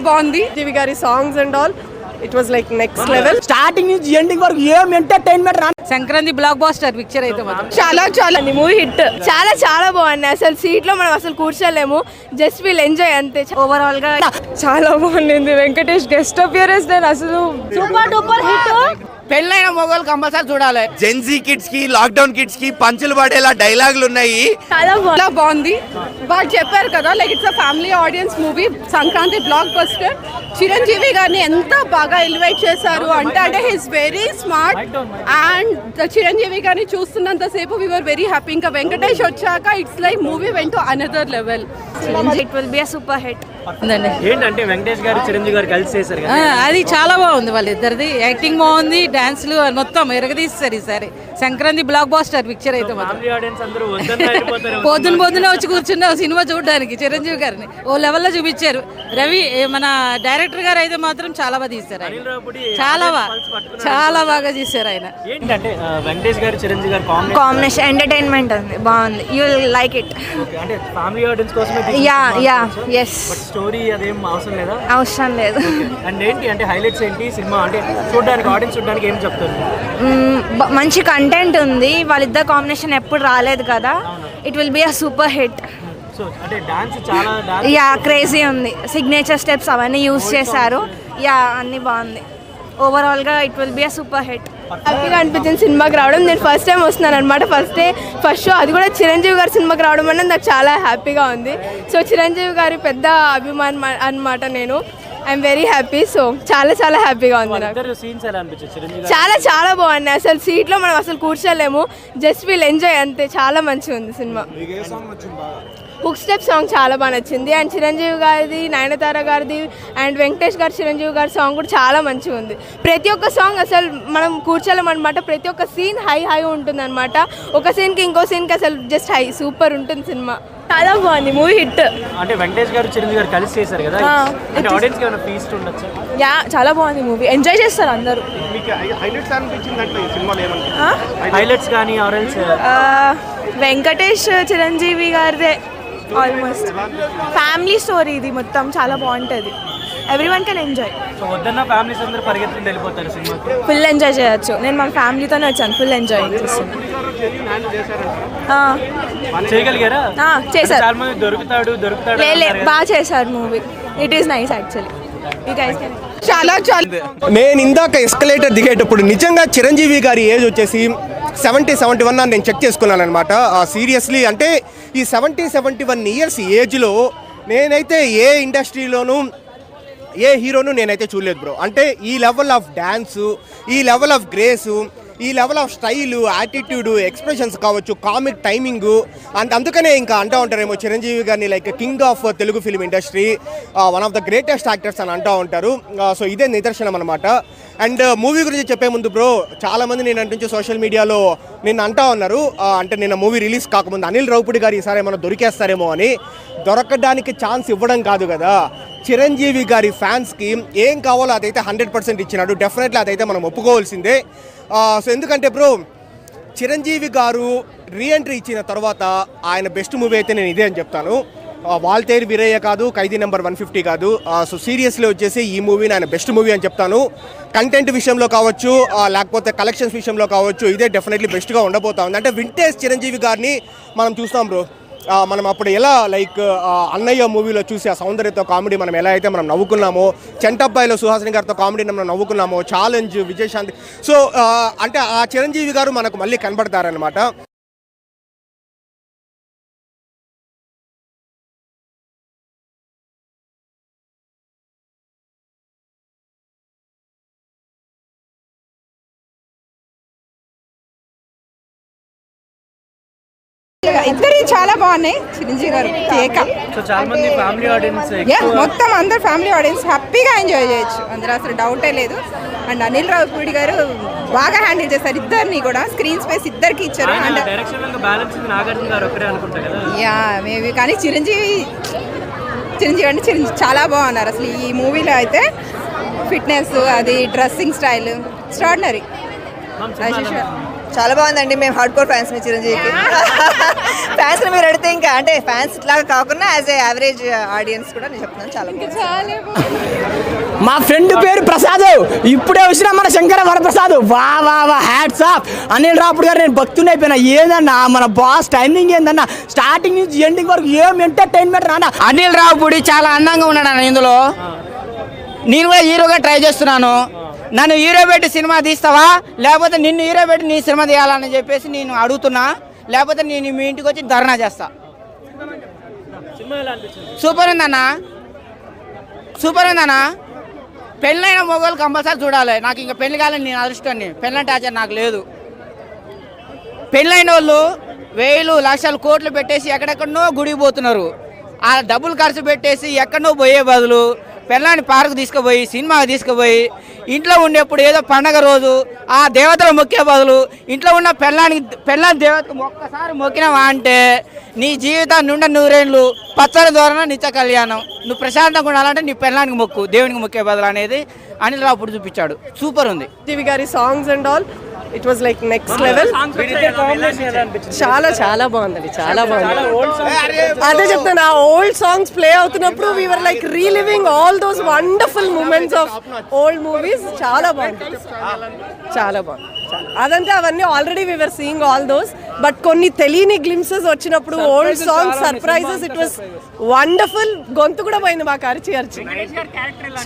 బాగుంది. జీవి గారి songs and all it was like next level. Starting నుంచి ఎండింగ్ వరకు ఏం entertainment. Sankranti blockbuster picture అయితే చాలా మూవీ హిట్. చాలా బాగుంది. అసలు సీట్ లో మనం అసలు కూర్చోలేము, జస్ట్ వీల్ ఎంజాయ్ అంతే. ఓవరాల్ గా చాలా బాగుంది. వెంకటేష్ గెస్ట్ అపియరెన్స్ నేను అసలు సూపర్ డూపర్ హిట్. పెళ్ళైన మొగోళ్ళు కంపల్సరీ చూడాలి. జెన్జీ కిడ్స్ కి, లాక్డౌన్ కిడ్స్ కి పంచులు పడేలా డైలాగులు ఉన్నాయి. చాలా బాగుంది. వాళ్ళు చెప్పారు కదా like it's a family audience movie, Sankranti block buster. Chiranjeevi గారిని ఎంత బాగా ఎలివేట్ చేశారు అంటే he's very smart. And Chiranjeevi గారిని చూస్తున్నంత సేపు వి వర్ వెరీ హ్యాపీ. ఇంకా వెంకటేష్ వచ్చాక it's like movie went to another level. It will be a super hit. ఏంటంటే వెంకటేష్ గారు చిరంజీవి గారు కలిసి చేశారు కదా, అది చాలా బాగుంది. వాళ్ళిద్దరిది యాక్టింగ్ బాగుంది, డాన్స్లు మొత్తం ఎరగదీస్తారు ఈసారి. సంక్రాంతి బ్లాక్ బాస్టర్ పిక్చర్ అయితే పొద్దున వచ్చి కూర్చున్నావు సినిమా చూడడానికి. చిరంజీవి గారిని ఓ లెవెల్లో చూపించారు. రవి మన డైరెక్టర్ గారు అయితే మాత్రం చాలా బాగా తీస్తారు. చాలా బాగా తీశారు ఆయన. ఏంటంటే వెంకటేష్ గారు చిరంజీవి గారు కాంబినేషన్ ఎంటర్టైన్మెంట్ ఉంది, బాగుంది. You will like it. అంటే ఫ్యామిలీ ఆడియన్స్ కోసమే. ఎస్. స్టోరీ అదేం అవసరం లేదు. అండ్ ఏంటి అంటే హైలైట్స్ ఏంటి సినిమా అంటే చూడడానికి ఆడియన్స్ చూడడానికి ఏం చెప్తారు? మంచి కంటెంట్ ఉంది. వాళ్ళిద్దరు కాంబినేషన్ ఎప్పుడు రాలేదు కదా. It will be a super hit. అంటే డాన్స్ చాలా క్రేజీ ఉంది. సిగ్నేచర్ స్టెప్స్ అవన్నీ యూజ్ చేశారు. అన్ని బాగుంది. ఓవరాల్ గా it will be a super hit. హ్యాపీగా అనిపించింది సినిమాకి రావడం. నేను ఫస్ట్ టైం వస్తున్నాను అనమాట. ఫస్ట్ షో, అది కూడా చిరంజీవి గారి సినిమాకి రావడం అనేది నాకు చాలా హ్యాపీగా ఉంది. సో చిరంజీవి గారి పెద్ద అభిమానం అనమాట నేను. I'm very happy. సో చాలా హ్యాపీగా ఉంది నాకు. చాలా బాగుంది. అసలు సీట్లో మనం అసలు కూర్చోలేము, జస్ట్ వీల్ ఎంజాయ్ అంతే. చాలా మంచిగా ఉంది సినిమా. హుక్ స్టెప్ సాంగ్ చాలా బాగా నచ్చింది. అండ్ చిరంజీవి గారిది, నయనతార గారిది అండ్ వెంకటేష్ గారు చిరంజీవి గారి సాంగ్ కూడా చాలా మంచిగా ఉంది. ప్రతి ఒక్క సాంగ్ అసలు మనం కూర్చోలేమన్నమాట. ప్రతి ఒక్క సీన్ హై ఉంటుంది అనమాట. ఒక సీన్కి ఇంకో సీన్కి అసలు జస్ట్ హై సూపర్ ఉంటుంది సినిమా. చాలా బాగుంది. Movie hit. అంటే వెంకటేష్ గారు చిరంజీవి గారు కలిసి చేశారు కదా, అంటే ఆడియన్స్ కి ఏమైనా ఫీస్ట్ ఉండొచ్చు? చాలా బాగుంది మూవీ. ఎంజాయ్ చేస్తారు అందరూ. హైలైట్స్ కానీ ఆరెంజ్ వెంకటేష్ చిరంజీవి గారిదే ఆల్మోస్ట్ ఫ్యామిలీ స్టోరీ. ఇది మొత్తం చాలా బాగుంటుంది. Everyone can enjoy. సో వద్దన్న ఫ్యామిలీస్ అందరూ పరిగెత్తుకుని వెళ్ళిపోతారు సినిమాకి. ఫుల్ ఎంజాయ్ చేయొచ్చు. నేను మా ఫ్యామిలీతోనే వచ్చాను. ఫుల్ ఎంజాయ్ చేస్తాను. చేయగలిగారా? చేశారు. చాలా మంది దొరుకుతాడు బాగా చేశారు movie. It is nice actually. చాలా నేను ఇందాక ఎస్కలేటర్ దిగేటప్పుడు నిజంగా చిరంజీవి గారి ఏజ్ వచ్చేసి 70-71 అని నేను చెక్ చేసుకున్నాను అనమాట. సీరియస్లీ అంటే ఈ 70-71 ఇయర్స్ ఏజ్లో నేనైతే ఏ ఇండస్ట్రీలోనూ ఏ హీరోను నేనైతే చూడలేదు బ్రో. అంటే ఈ లెవెల్ ఆఫ్ డ్యాన్సు, ఈ లెవెల్ ఆఫ్ గ్రేసు, ఈ level of style, attitude, expressions కావచ్చు, కామిక్ టైమింగు. అందుకనే ఇంకా అంటూ ఉంటారేమో చిరంజీవి గారిని like king of Telugu film industry, one of the greatest actors అని అంటూ ఉంటారు. సో ఇదే నిదర్శనం అనమాట. అండ్ మూవీ గురించి చెప్పే ముందు బ్రో, చాలామంది నేను అంటుంచి సోషల్ మీడియాలో నిన్న అంటూ ఉన్నారు, అంటే నిన్న మూవీ రిలీజ్ కాకముందు అనిల్ రావిపూడి గారు ఈసారి ఏమైనా దొరికేస్తారేమో అని. దొరకడానికి ఛాన్స్ ఇవ్వడం కాదు కదా, చిరంజీవి గారి ఫ్యాన్స్కి ఏం కావాలో అదైతే 100% ఇచ్చినాడు. డెఫినెట్లీ అదైతే మనం ఒప్పుకోవాల్సిందే. సో ఎందుకంటే బ్రో, చిరంజీవి గారు రీఎంట్రీ ఇచ్చిన తర్వాత ఆయన బెస్ట్ మూవీ అయితే నేను ఇదే అని చెప్తాను. వాల్తేరు వీరయ్య కాదు, ఖైదీ నెంబర్ 150 కాదు. సో సీరియస్లీ వచ్చేసి ఈ మూవీని ఆయన బెస్ట్ మూవీ అని చెప్తాను. కంటెంట్ విషయంలో కావచ్చు, లేకపోతే కలెక్షన్స్ విషయంలో కావచ్చు, ఇదే డెఫినెట్లీ బెస్ట్గా ఉండబోతా ఉంది. అంటే వింటేజ్ చిరంజీవి గారిని మనం చూస్తాం బ్రో. మనం అప్పుడు ఎలా లైక్ అన్నయ్య మూవీలో చూసి ఆ సౌందర్యతో కామెడీ మనం ఎలా అయితే మనం నవ్వుకున్నామో, చెంటబ్బాయిలో సుహాసిని గారితో కామెడీ మనం నవ్వుకున్నామో, ఛాలెంజ్, విజయశాంతి. సో అంటే ఆ చిరంజీవి గారు మనకు మళ్ళీ కనబడతారనమాట. ఇద్దరు చాలా బాగున్నాయి. చిరంజీవి గారు మొత్తం అందరు ఫ్యామిలీ ఆడియన్స్ హ్యాపీగా ఎంజాయ్ చేయొచ్చు, అందులో అసలు డౌటే లేదు. అండ్ అనిల్ రావిపూడి గారు బాగా హ్యాండిల్ చేశారు ఇద్దరిని కూడా. స్క్రీన్ స్పేస్ ఇద్దరికి ఇచ్చారు. అండ్ మేబీ కానీ చిరంజీవి చాలా బాగున్నారు అసలు ఈ మూవీలో అయితే. ఫిట్నెస్, అది డ్రెస్సింగ్ స్టైల్ ఎక్స్ట్రాడినరీ. చాలా బాగుందండి. మేము హార్డ్ కోర్ ఫ్యాన్స్ మీ చిరంజీవికి. ఫ్యాన్స్ మీరు అడిగితే ఇంకా అంటే ఫ్యాన్స్ ఇట్లాగా కాకుండా యాజ్ ఏ యావరేజ్ ఆడియన్స్ కూడా నేను చెప్తున్నాను చాలా బాగుంది. మా ఫ్రెండ్ పేరు ప్రసాద్, ఇప్పుడే వచ్చిన మన శంకర వరప్రసాద్. వా వా వా హ్యాట్స్ ఆఫ్. అనిల్ రాపుడు గారు నేను భక్తుని అయిపోయినా. ఏదన్నా మన బాస్ టైమింగ్ ఏందన్నా, స్టార్టింగ్ నుంచి ఎండింగ్ వరకు ఏం ఎంటర్టైన్మెంట్ రానా. అనిల్ రావుపూడి చాలా అందంగా ఉన్నాడు అన్న ఇందులో. నేను కూడా హీరోగా ట్రై చేస్తున్నాను. నన్ను హీరో పెట్టి సినిమా తీస్తావా, లేకపోతే నిన్ను హీరో పెట్టి నీ సినిమా తీయాలని చెప్పేసి నేను అడుగుతున్నా. లేకపోతే నేను మీ ఇంటికి వచ్చి ధర్నా చేస్తా. సూపర్ ఉందన్నా, సూపర్ ఉందన్నా. పెళ్ళైన మొగోళ్ళు కంపల్సరీ చూడాలి. నాకు ఇంకా పెళ్లి కాలని నేను అదృష్టాన్ని, పెళ్ళంటే ఆచారం నాకు లేదు. పెళ్ళైన వాళ్ళు వేలు లక్షలు కోట్లు పెట్టేసి ఎక్కడెక్కడనో గుడికి పోతున్నారు. ఆ డబ్బులు ఖర్చు పెట్టేసి ఎక్కడనో పోయే బదులు పెళ్ళాన్ని పార్కు తీసుకుపోయి సినిమాకి తీసుకుపోయి ఇంట్లో ఉండేప్పుడు ఏదో పండగ రోజు ఆ దేవతలు మొక్కే బదులు ఇంట్లో ఉన్న పెళ్ళాన్ని దేవతకు ఒక్కసారి మొక్కినావా అంటే నీ జీవితం నుండి 100 ఏళ్ళు పచ్చడి ద్వారా నిత్య కళ్యాణం. నువ్వు ప్రశాంతంగా ఉండాలంటే నీ పెళ్ళానికి మొక్కు, దేవునికి మొక్కే బదులు అనేది అనిల్ రావుపూడి చూపించాడు. సూపర్ ఉంది. టీవీ గారి songs and all it was like next level. చాలా చాలా బాగుందండి, చాలా బాగుంది. అదే చెప్తాను, ఆ ఓల్డ్ సాంగ్స్ ప్లే అవుతున్నప్పుడు we're like reliving all those wonderful moments of old movies. చాలా బాగుంది, చాలా బాగుంది. అదంటే అవన్నీ already we're seeing all those, but కొన్ని తెలియని గ్లిమ్సెస్ వచ్చినప్పుడు old songs surprises, it was wonderful. గొంతు కూడా పోయింది మాకు అరిచి అరిచి.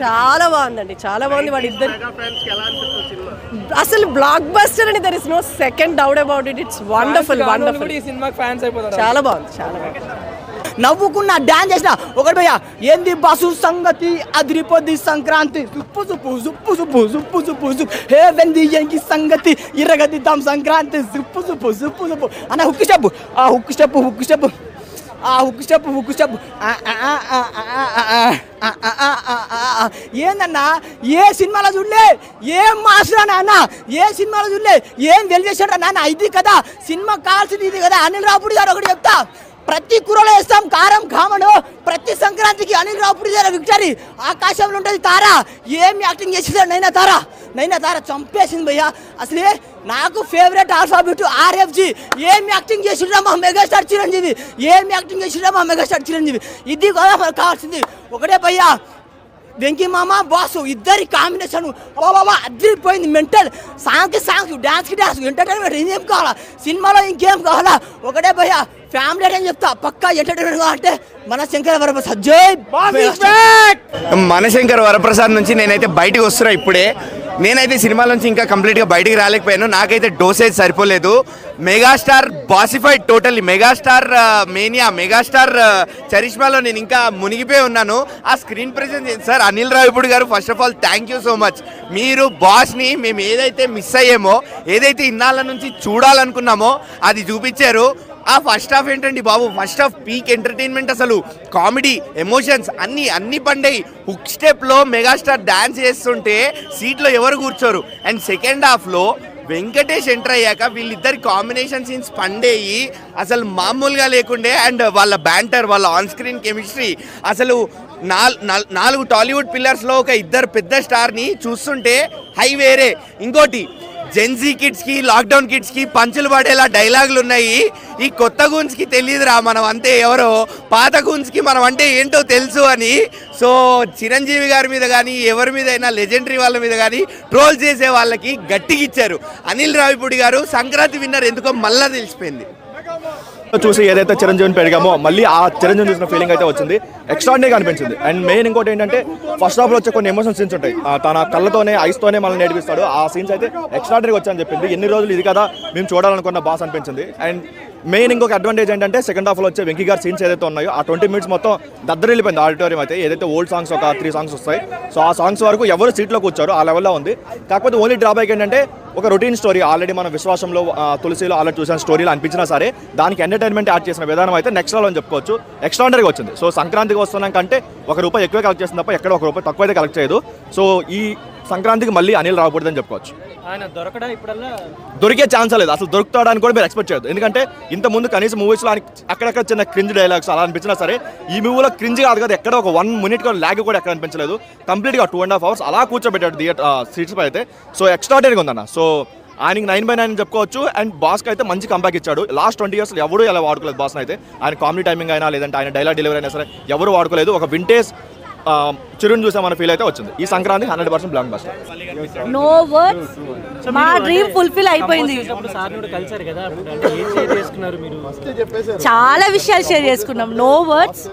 చాలా బాగుందండి, చాలా బాగుంది. వాళ్ళిద్దరు అసలు బ్లాక్ బస్టర్ అని there is no second doubt about it. It's wonderful wonderful. చాలా బాగుంది, చాలా బాగుంది. నవ్వుకున్న డాన్స్ చేసిన ఒకటి భయ్యా, ఏంది బస్సు సంగతి అదిరిపోద్ది సంక్రాంతి, సుప్పు సుప్పు సుప్పు సుప్పు సుప్పు సుప్పు సుప్పు హే వెంది ఎంకి సంగతి ఇరగదిద్దాం సంక్రాంతి, సుప్పు సుప్పు సుప్పు సుప్పు అన్న హుక్ స్టెప్, ఆ హుక్ స్టెప్ హుక్ స్టెప్ ఆ హుక్ స్టెప్ హుక్ స్టెప్. ఏందన్నా ఏ సినిమాలో చూడలే, ఏం మాస్టర్ నాన్న, ఏ సినిమాలో చూడలే, ఏం వెలివేసాడు నాన్న. ఇది కదా సినిమా కావాల్సింది, ఇది కదా. అనిల్ రావుపూడి గారు ఒకటి చెప్తా, ప్రతి కూరలో వేస్తాం కారం కామను, ప్రతి సంక్రాంతికి అనిల్ రావుపూడి గారు విక్టరీ. ఆకాశంలో ఉంటుంది తార, ఏం యాక్టింగ్ చేసిందో నైనా తార చంపేసింది భయ్యా. అసలే నాకు ఫేవరెట్ ఆల్ఫాబెట్ RFG. ఏం యాక్టింగ్ చేసిండ్రా మా మెగాస్టార్ చిరంజీవి, ఏం యాక్టింగ్ చేసిండ్రా మా మెగాస్టార్ చిరంజీవి. ఇది కదా మనకు కావాల్సింది. ఒకటే భయ్యా, వెంకీ మామ బాసు ఇద్దరి కాంబినేషన్ బాబా అదిరిపోయింది. మెంటల్ సాంగ్కి సాంగ్స్, డాన్స్కి డాన్స్, ఎంటర్టైన్మెంట్ ఇంకేం కావాలా సినిమాలో, ఇంకేం కావాలా. ఒకటే భయ్యా ఫ్యామిలీ అని చెప్తా, పక్కా ఎంటర్టైన్మెంట్ అంటే మన శంకర వరప్రసాద్. మన శంకర వరప్రసాద్ నుంచి నేనైతే బయటకు వస్తున్నా ఇప్పుడే. నేనైతే సినిమాల నుంచి ఇంకా కంప్లీట్గా బయటికి రాలేకపోయాను. నాకైతే డోసేజ్ సరిపోలేదు. Megastar bossified, totally megastar mania, megastar చరిష్మాలో నేను ఇంకా మునిగిపోయి ఉన్నాను. ఆ screen presence sir Anil Ravipudi garu, first of all thank you so much. మీరు బాస్ని మేము ఏదైతే మిస్ అయ్యామో, ఏదైతే ఇన్నాళ్ళ నుంచి చూడాలనుకున్నామో అది చూపించారు. ఆ ఫస్ట్ హాఫ్ ఏంటండి బాబు, ఫస్ట్ హాఫ్ పీక్ ఎంటర్టైన్మెంట్. అసలు కామెడీ, ఎమోషన్స్ అన్నీ పండాయి. హుక్ స్టెప్లో మెగాస్టార్ డాన్స్ చేస్తుంటే సీట్లో ఎవరు కూర్చోరు. అండ్ సెకండ్ హాఫ్లో వెంకటేష్ ఎంటర్ అయ్యాక వీళ్ళిద్దరి కాంబినేషన్ సీన్స్ పండేయి అసలు మామూలుగా లేకుండే. అండ్ వాళ్ళ బ్యాంటర్, వాళ్ళ ఆన్ స్క్రీన్ కెమిస్ట్రీ, అసలు 4 టాలీవుడ్ పిల్లర్స్లో ఒక ఇద్దరు పెద్ద స్టార్ని చూస్తుంటే హై వేరే. ఇంకోటి జెన్జీ కిడ్స్కి, లాక్డౌన్ కిడ్స్కి పంచులు పడేలా డైలాగులు ఉన్నాయి. ఈ కొత్త గూన్స్కి తెలియదురా మనం అంతే ఎవరో, పాత గూన్స్కి మనం అంటే ఏంటో తెలుసు అని. సో చిరంజీవి గారి మీద కానీ ఎవరి మీద అయినా లెజెండరీ వాళ్ళ మీద కానీ ట్రోల్ చేసే వాళ్ళకి గట్టిగా ఇచ్చారు. అనిల్ రావిపూడి గారు సంక్రాంతి విన్నర్ ఎందుకో మళ్ళా తెలిసిపోయింది. చూసి ఏదైతే చిరంజీవిని పెరిగామో మళ్ళీ ఆ చిరంజీవి చూసిన ఫీలింగ్ అయితే వచ్చింది. ఎక్స్ట్రాడినరీగా అనిపించింది. అండ్ మెయిన్ ఇంకోటి ఏంటంటే ఫస్ట్ హాఫ్లో వచ్చే కొన్ని ఎమోషన్ సీన్స్ ఉంటాయి, తన కళ్ళతోనే ఐస్తోనే మనల్ని నేర్పిస్తాడు. ఆ సీన్స్ అయితే ఎక్స్ట్రాడినరీగా వచ్చాయని చెప్పింది. ఎన్ని రోజులు ఇది కదా మేము చూడాలనుకున్న బాస్ అనిపించింది. అండ్ మెయిన్ ఇంకొక అడ్వాంటేజ్ ఏంటంటే సెకండ్ హాఫ్లో వచ్చే వెంకీ గారి సీన్స్ ఏదైతే ఉన్నాయో ఆ 20 minutes మొత్తం దద్దరిల్లిపోయింది ఆడిటోరియం అయితే. ఏదైతే ఓల్డ్ సాంగ్స్ ఒక 3 songs వస్తాయి, సో ఆ సాంగ్స్ వరకు ఎవరు సీట్లో కూర్చారో ఆ లెవెల్లో ఉంది. కాకపోతే ఓన్లీ డ్రాబ్యాక్ ఏంటంటే ఒక రొటీన్ స్టోరీ, ఆల్రెడీ మన విశ్వాసంలో తులసిలో ఆల్రెడీ చూసిన స్టోరీలో అనిపించినా సరే దానికి ఎంటర్టైన్మెంట్ యాడ్ చేసిన విధానం అయితే నెక్స్ట్ లెవెల్ అని చెప్పుకోవచ్చు. ఎక్స్ట్రాడినరీగా వచ్చింది. సో సంక్రాంతికి వస్తున్నాం కంటే ₹1 ఎక్కువ కలెక్ట్ చేస్తుంది తప్ప ఎక్కడ ₹1 తక్కువ అయితే కలెక్ట్ చేయదు. సో ఈ సంక్రాంతికి మళ్ళీ అనిల్ రావకూడదని చెప్పుకోవచ్చు. ఆయన దొరకడా ఇప్పుడల్లా దొరికే ఛాన్స్ లేదు, అసలు దొరుకుతాడని కూడా మీరు ఎక్స్పెక్ట్ చేయదు. ఎందుకంటే ఇంత ముందు కనీసం మూవీస్లో అక్కడక్కడ చిన్న క్రింజ్ డైలాగ్స్ అలా అనిపించినా సరే ఈ మూవీలో క్రింజ్ కాదు కదా, ఎక్కడ ఒక 1 minute ల్యాగ్ కూడా ఎక్కడ అనిపించలేదు. కంప్లీట్గా 2.5 hours అలా కూర్చోబెట్టాడు థియేటర్ సీట్స్ పై అయితే. సో ఎక్స్ట్రాడినరీగా ఉందన్న. సో ఆయనకి 9/9 చెప్పుకోవచ్చు. అండ్ బాస్కి అయితే మంచి కంబ్యాక్ ఇచ్చాడు. లాస్ట్ 20 years ఎవరు ఎలా వాడుకోలేదు బాస్ని అయితే. ఆయన కామెడీ టైమింగ్ అయినా లేదంటే ఆయన డైలాగ్ డెలివరీ అయినా సరే ఎవరు వాడుకోలేదు. ఒక వింటేజ్ చిరుని చూసామన్న ఫీల్ అయితే వచ్చింది. ఈ Sankranti 100% blockbuster. No words, మా డ్రీమ్ ఫుల్ఫిల్ అయిపోయింది. కలిసారు కదా, అంటే ఏం షేర్ చేసుకున్నారు మీరు? చాలా విషయాలు షేర్ చేసుకున్నాం. No words.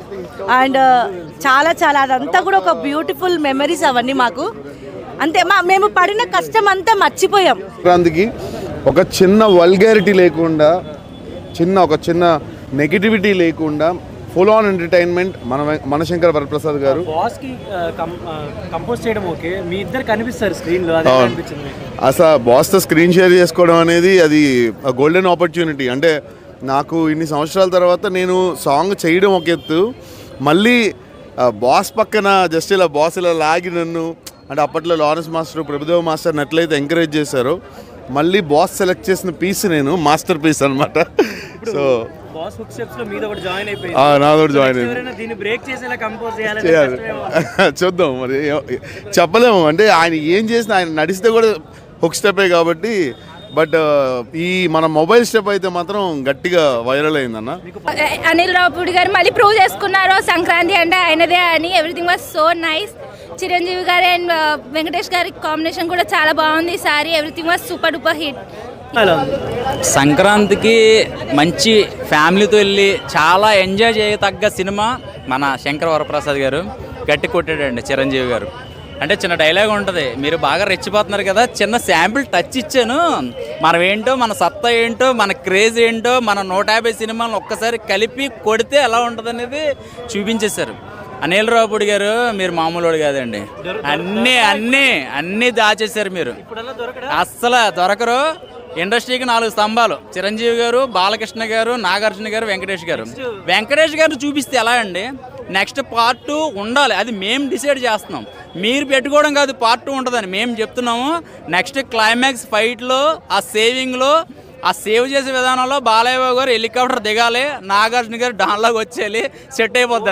అండ్ చాలా చాలా అదంతా కూడా ఒక బ్యూటిఫుల్ మెమరీస్ అవన్నీ మాకు. అంతే, మేము పడిన కష్టం అంతా మర్చిపోయాం. సంక్రాంతికి ఒక చిన్న వల్గారిటీ లేకుండా, ఒక చిన్న నెగిటివిటీ లేకుండా ఫుల్ ఆన్ ఎంటర్టైన్మెంట్ మనశంకర వరప్రసాద్ గారు. బాస్ కి కంపోజ్ చేయడం ఓకే, మీ ఇద్దరు కనిపిస్తారు స్క్రీన్ లో, అది అనిపించింది. అసలు బాస్తో స్క్రీన్ షేర్ చేసుకోవడం అనేది అది గోల్డెన్ ఆపర్చునిటీ. అంటే నాకు ఇన్ని సంవత్సరాల తర్వాత నేను సాంగ్ చేయడం ఒక ఎత్తు, మళ్ళీ బాస్ పక్కన జస్ట్ ఇలా బాస్ ఇలా లాగి నన్ను, అంటే అప్పట్లో లారెన్స్ మాస్టర్, ప్రభుదేవ మాస్టర్ని ఎట్లయితే ఎంకరేజ్ చేశారో, మళ్ళీ బాస్ సెలెక్ట్ చేసిన పీస్ నేను మాస్టర్ పీస్ అనమాట. సో బాస్ హుక్ స్టెప్స్ లో మీద ఒకటి జాయిన్ అయిపోయింది. నాదొకటి జాయిన్ అయింది. దీన్ని బ్రేక్ చేసేలా కంపోజ్ చేయాలి. చూద్దాం మరి, చెప్పలేము. అంటే ఆయన ఏం చేసినా, ఆయన నడిస్తే కూడా హుక్ స్టెప్పే కాబట్టి. బట్ ఈ మన మొబైల్ స్టెప్ అయితే మాత్రం గట్టిగా వైరల్ అయిందన్న. అనిల్ రావుపూడి గారు మళ్ళీ ప్రూవ్ చేసుకున్నారు సంక్రాంతి అంటే ఆయనదే అని. Everything was so nice. Chiranjeevi గారు అండ్ వెంకటేష్ గారి కాంబినేషన్ కూడా చాలా బాగుంది ఈసారి. Everything was super duper hit. సంక్రాంతికి మంచి ఫ్యామిలీతో వెళ్ళి చాలా ఎంజాయ్ చేయతగ్గ సినిమా మన శంకర వరప్రసాద్ గారు. గట్టి కొట్టాడండి చిరంజీవి గారు. అంటే చిన్న డైలాగ్ ఉంటుంది, మీరు బాగా రెచ్చిపోతున్నారు కదా, చిన్న శాంపిల్ టచ్ ఇచ్చాను, మనం ఏంటో, మన సత్తా ఏంటో, మన క్రేజ్ ఏంటో, మన 150 సినిమాలను ఒక్కసారి కలిపి కొడితే ఎలా ఉంటుంది అనేది చూపించేశారు. అనిల్ రావుపూడి గారు మీరు మామూలు కాదండి. అన్నీ దాచేశారు మీరు. అస్సలు దొరకరు. ఇండస్ట్రీకి 4 స్తంభాలు చిరంజీవి గారు, బాలకృష్ణ గారు, నాగార్జున గారు, వెంకటేష్ గారు చూపిస్తే ఎలా అండి? నెక్స్ట్ పార్ట్ 2 ఉండాలి. అది మేము డిసైడ్ చేస్తున్నాం, మీరు పెట్టుకోవడం కాదు. పార్ట్ 2 ఉంటుందని మేము చెప్తున్నాము. నెక్స్ట్ క్లైమాక్స్ ఫైట్లో, ఆ సేవింగ్లో, ఆ సేవ్ చేసే విధానంలో బాలయ్య గారు హెలికాప్టర్ దిగాలి, నాగార్జున గారు డాన్లాగా వచ్చేయాలి, సెట్ అయిపోద్ది.